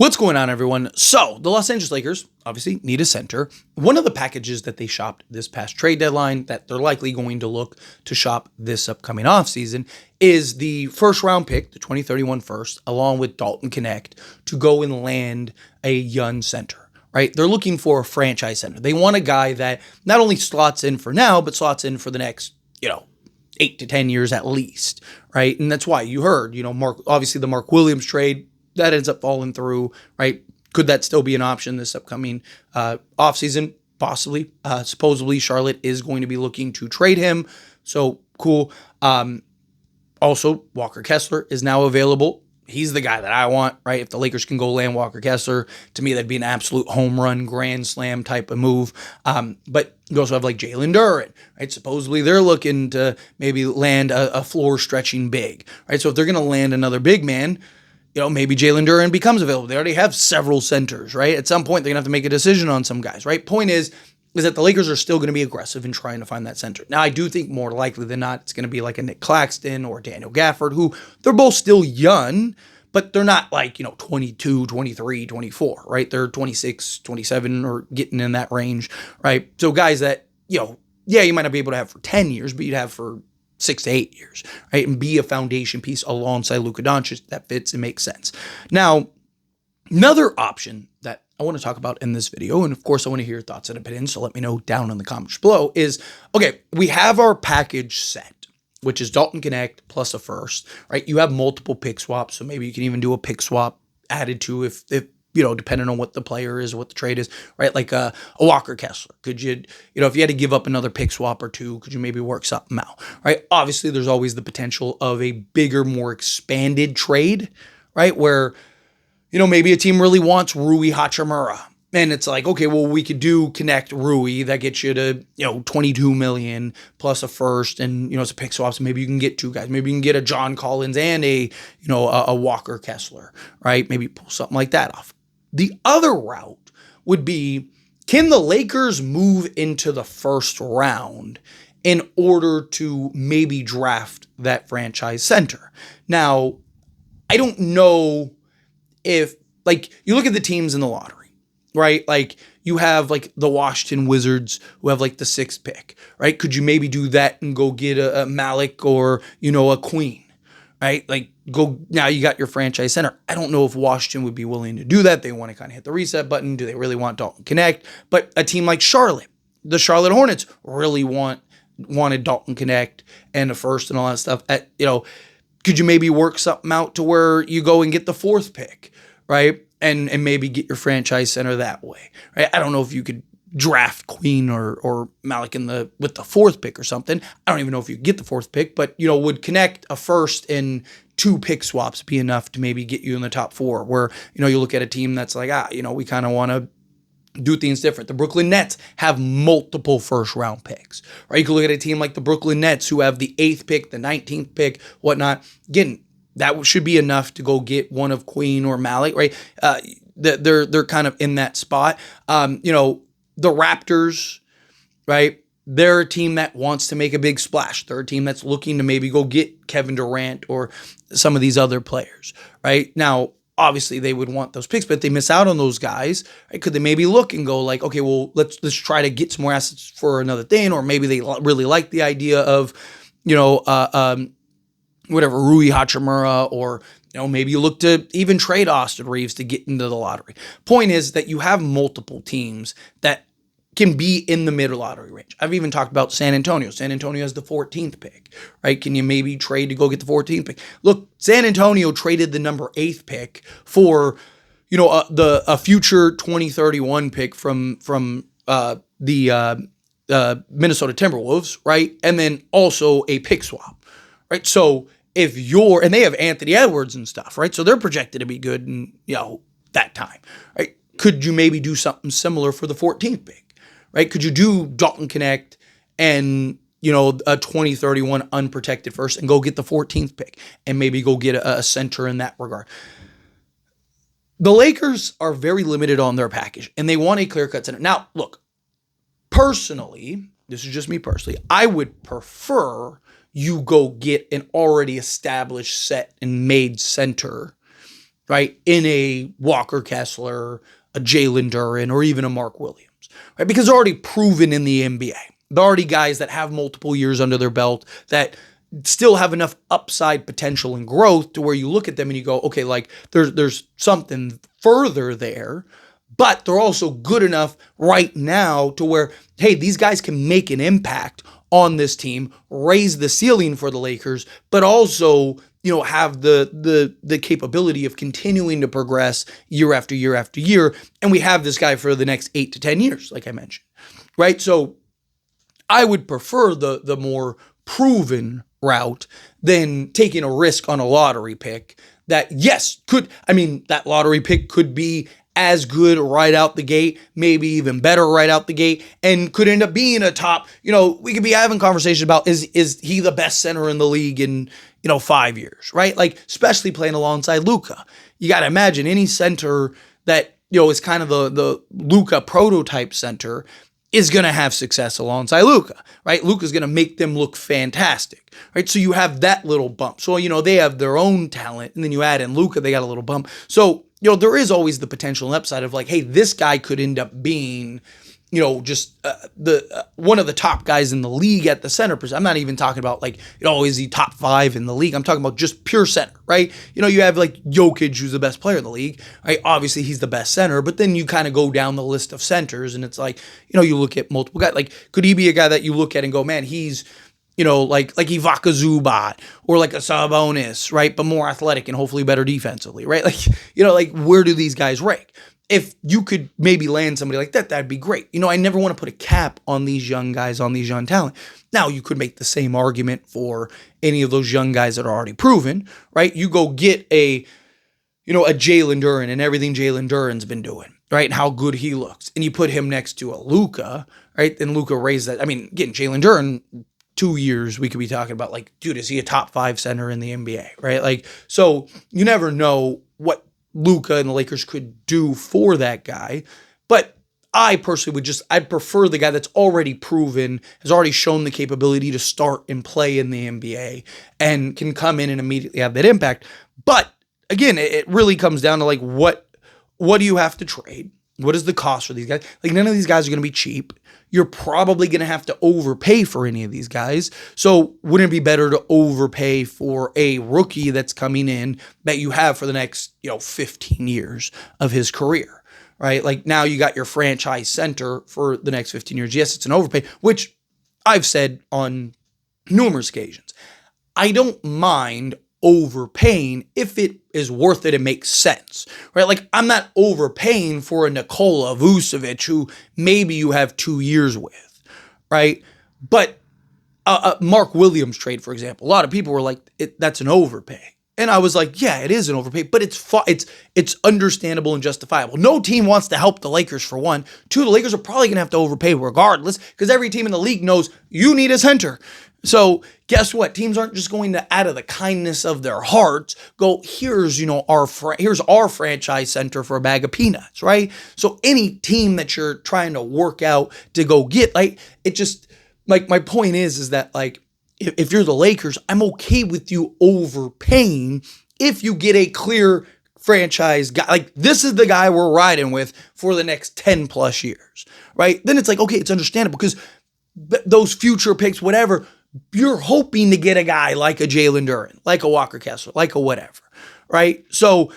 What's going on, everyone? So, the Los Angeles Lakers obviously need a center. One of the packages that they shopped this past trade deadline that they're likely going to look to shop this upcoming offseason is the first round pick, the 2031 first, along with Dalton Knecht to go and land a young center, right? They're looking for a franchise center. They want a guy that not only slots in for now, but slots in for the next, 8 to 10 years at least, right? And that's why you heard, obviously the Mark Williams trade, that ends up falling through, right? Could that still be an option this upcoming offseason? Possibly. Supposedly, Charlotte is going to be looking to trade him. So, cool. Also, Walker Kessler is now available. He's the guy that I want, right? If the Lakers can go land Walker Kessler, to me, that'd be an absolute home run, grand slam type of move. But you also have like Jalen Duren, right? Supposedly, they're looking to maybe land a floor stretching big, right? So if they're going to land another big man, maybe Jalen Duren becomes available. They already have several centers, right? At some point, they're going to have to make a decision on some guys, right? Point is that the Lakers are still going to be aggressive in trying to find that center. Now, I do think more likely than not, it's going to be like a Nick Claxton or Daniel Gafford, who they're both still young, but they're not like, 22, 23, 24, right? They're 26, 27 or getting in that range, right? So guys that, you might not be able to have for 10 years, but you'd have for 6 to 8 years, right? And be a foundation piece alongside Luka Doncic that fits and makes sense. Now, another option that I want to talk about in this video, and of course I want to hear your thoughts and opinions, so let me know down in the comments below, is, okay, we have our package set, which is Dalton Knecht plus a first, right? You have multiple pick swaps, so maybe you can even do a pick swap added to if depending on what the player is, what the trade is, right? Like a Walker Kessler. Could you, if you had to give up another pick swap or two, could you maybe work something out, right? Obviously, there's always the potential of a bigger, more expanded trade, right? Where, maybe a team really wants Rui Hachimura. And it's like, okay, well, we could do Knecht Rui. That gets you to, $22 million plus a first and, it's a pick swap. So maybe you can get two guys. Maybe you can get a John Collins and a Walker Kessler, right? Maybe pull something like that off. The other route would be, can the Lakers move into the first round in order to maybe draft that franchise center? Now, I don't know if, you look at the teams in the lottery, right? Like, you have, the Washington Wizards who have, the 6th pick, right? Could you maybe do that and go get a Malik or, a Queen, right? Now you got your franchise center. I don't know if Washington would be willing to do that. They want to kind of hit the reset button. Do they really want Dalton Knecht? But a team like Charlotte, the Charlotte Hornets really wanted Dalton Knecht and a first and all that stuff. Could you maybe work something out to where you go and get the 4th pick, right? And maybe get your franchise center that way, right? I don't know if you could draft Queen or Malik with the 4th pick or something. I don't even know if you get the 4th pick, but would Knecht a first and 2 pick swaps be enough to maybe get you in the top 4? Where you look at a team that's like, we kind of want to do things different. The Brooklyn Nets have multiple first round picks, right? You can look at a team like the Brooklyn Nets who have the 8th pick, the 19th pick, whatnot. Again, that should be enough to go get one of Queen or Malik, right? They're kind of in that spot. The Raptors, right? They're a team that wants to make a big splash. They're a team that's looking to maybe go get Kevin Durant or some of these other players, right? Now, obviously, they would want those picks, but if they miss out on those guys, right, could they maybe look and go like, okay, well, let's try to get some more assets for another thing, or maybe they really like the idea of, whatever, Rui Hachimura, or maybe you look to even trade Austin Reeves to get into the lottery. Point is that you have multiple teams that can be in the mid-lottery range. I've even talked about San Antonio. San Antonio has the 14th pick, right? Can you maybe trade to go get the 14th pick? Look, San Antonio traded the number 8th pick for, a future 2031 pick from the Minnesota Timberwolves, right? And then also a pick swap, right? So and they have Anthony Edwards and stuff, right? So they're projected to be good in, that time, right? Could you maybe do something similar for the 14th pick, right? Could you do Dalton Knecht and, a 2031 unprotected first and go get the 14th pick and maybe go get a center in that regard? The Lakers are very limited on their package and they want a clear-cut center. Now, look, personally, this is just me personally, I would prefer you go get an already established, set, and made center right, in a Walker Kessler, a Jalen Duren, or even a Mark Williams, right? Because they're already proven in the NBA. They're already guys that have multiple years under their belt that still have enough upside potential and growth to where you look at them and you go, okay, like there's something further there, but they're also good enough right now to where, hey, these guys can make an impact on this team, raise the ceiling for the Lakers, but also, have the capability of continuing to progress year after year after year. And we have this guy for the next 8 to 10 years, like I mentioned, right? So I would prefer the more proven route than taking a risk on a lottery pick that, yes, that lottery pick could be as good right out the gate, maybe even better right out the gate, and could end up being a top, we could be having conversations about, is he the best center in the league in, 5 years, right? Like, especially playing alongside Luka. You got to imagine any center that, is kind of the Luka prototype center is going to have success alongside Luka, right? Luka's going to make them look fantastic, right? So you have that little bump. So, they have their own talent, and then you add in Luka, they got a little bump. So, there is always the potential and upside of like, hey, this guy could end up being, just one of the top guys in the league at the center. I'm not even talking about like, is he top 5 in the league? I'm talking about just pure center, right? You have like Jokic, who's the best player in the league, right? Obviously, he's the best center, but then you kind of go down the list of centers, and it's like, you look at multiple guys. Like, could he be a guy that you look at and go, man, he's, like Ivica Zubac or like a Sabonis, right? But more athletic and hopefully better defensively, right? Like, where do these guys rank? If you could maybe land somebody like that, that'd be great. I never want to put a cap on these young guys, on these young talent. Now, you could make the same argument for any of those young guys that are already proven, right? You go get a Jalen Duren and everything Jalen Duren's been doing, right? And how good he looks. And you put him next to a Luka, right? And Luka raised that. Again, Jalen Duren, 2 years, we could be talking about like, dude, is he a top 5 center in the NBA, right? Like, so you never know what Luka and the Lakers could do for that guy. But I personally I'd prefer the guy that's already proven, has already shown the capability to start and play in the NBA and can come in and immediately have that impact. But again, it really comes down to like, what do you have to trade? What is the cost for these guys? Like, none of these guys are going to be cheap. You're probably going to have to overpay for any of these guys. So wouldn't it be better to overpay for a rookie that's coming in that you have for the next, 15 years of his career, right? Like, now you got your franchise center for the next 15 years. Yes, it's an overpay, which I've said on numerous occasions. I don't mind overpaying if it is worth it and makes sense, right? Like, I'm not overpaying for a Nikola Vucevic who maybe you have 2 years with, right? But Mark Williams trade, for example, a lot of people were like, that's an overpay. And I was like, yeah, it is an overpay, but it's understandable and justifiable. No team wants to help the Lakers, for one. 2, the Lakers are probably going to have to overpay regardless, because every team in the league knows you need a center. So guess what? Teams aren't just going to, out of the kindness of their hearts, go, here's our franchise center for a bag of peanuts, right? So any team that you're trying to work out to go get, like, it just, like, my point is that, like, if you're the Lakers, I'm okay with you overpaying if you get a clear franchise guy. Like, this is the guy we're riding with for the next 10 plus years, right? Then it's like, okay, it's understandable, because those future picks, whatever, you're hoping to get a guy like a Jalen Duren, like a Walker Kessler, like a whatever, right? So,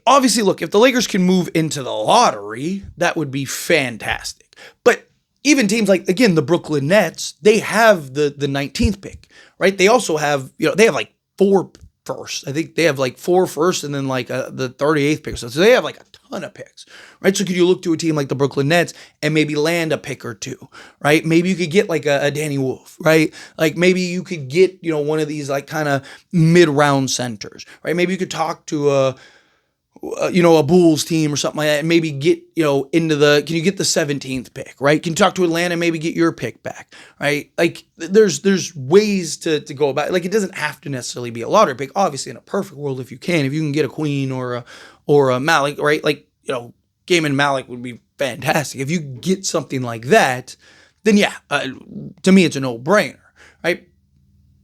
obviously, look, if the Lakers can move into the lottery, that would be fantastic. But even teams like, again, the Brooklyn Nets, they have the 19th pick, right? They also have, they have like 4 firsts. I think they have like 4 firsts and then like the 38th pick. So they have like a ton of picks, right? So could you look to a team like the Brooklyn Nets and maybe land a pick or 2, right? Maybe you could get like a Danny Wolf, right? Like, maybe you could get, one of these like kind of mid-round centers, right? Maybe you could talk to a Bulls team or something like that, and maybe get, can you get the 17th pick, right? Can you talk to Atlanta and maybe get your pick back, right? Like, there's ways to go about it. Like, it doesn't have to necessarily be a lottery pick. Obviously, in a perfect world, if you can get a Queen or a Malik, right? Like, Gaiman Malik would be fantastic. If you get something like that, then yeah, to me, it's a no-brainer, right?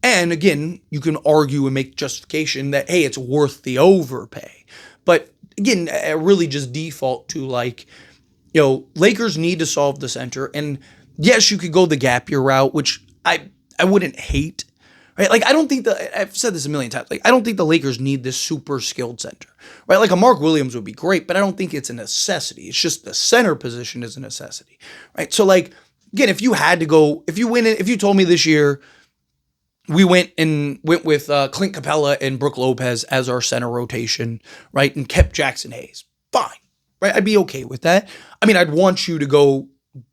And again, you can argue and make justification that, hey, it's worth the overpay. But again, I really just default to like, Lakers need to solve the center. And yes, you could go the gap year route, which I wouldn't hate. Right? Like, I don't think I've said this a million times. Like, I don't think the Lakers need this super skilled center. Right? Like, a Mark Williams would be great, but I don't think it's a necessity. It's just the center position is a necessity. Right? So, like, again, if you had to go, if you told me this year we went with Clint Capella and Brook Lopez as our center rotation, right? And kept Jackson Hayes, fine. Right? I'd be okay with that. I mean, I'd want you to go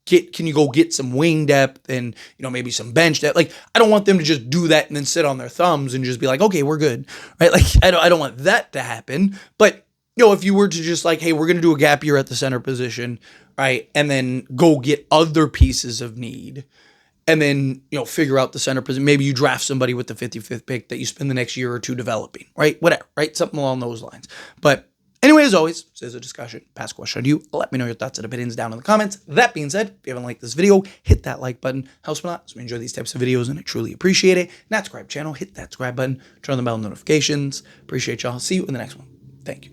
can you go get some wing depth and, maybe some bench depth? Like, I don't want them to just do that and then sit on their thumbs and just be like, okay, we're good, right? Like, I don't want that to happen. But, if you were to just like, hey, we're going to do a gap year at the center position, right? And then go get other pieces of need and then, figure out the center position. Maybe you draft somebody with the 55th pick that you spend the next year or two developing, right? Whatever, right? Something along those lines. But anyway, as always, this is a discussion. Pass a question to you. Let me know your thoughts and opinions down in the comments. That being said, if you haven't liked this video, hit that like button. Helps me a lot. So we enjoy these types of videos and I truly appreciate it. Not subscribe channel, hit that subscribe button, turn on the bell notifications. Appreciate y'all. See you in the next one. Thank you.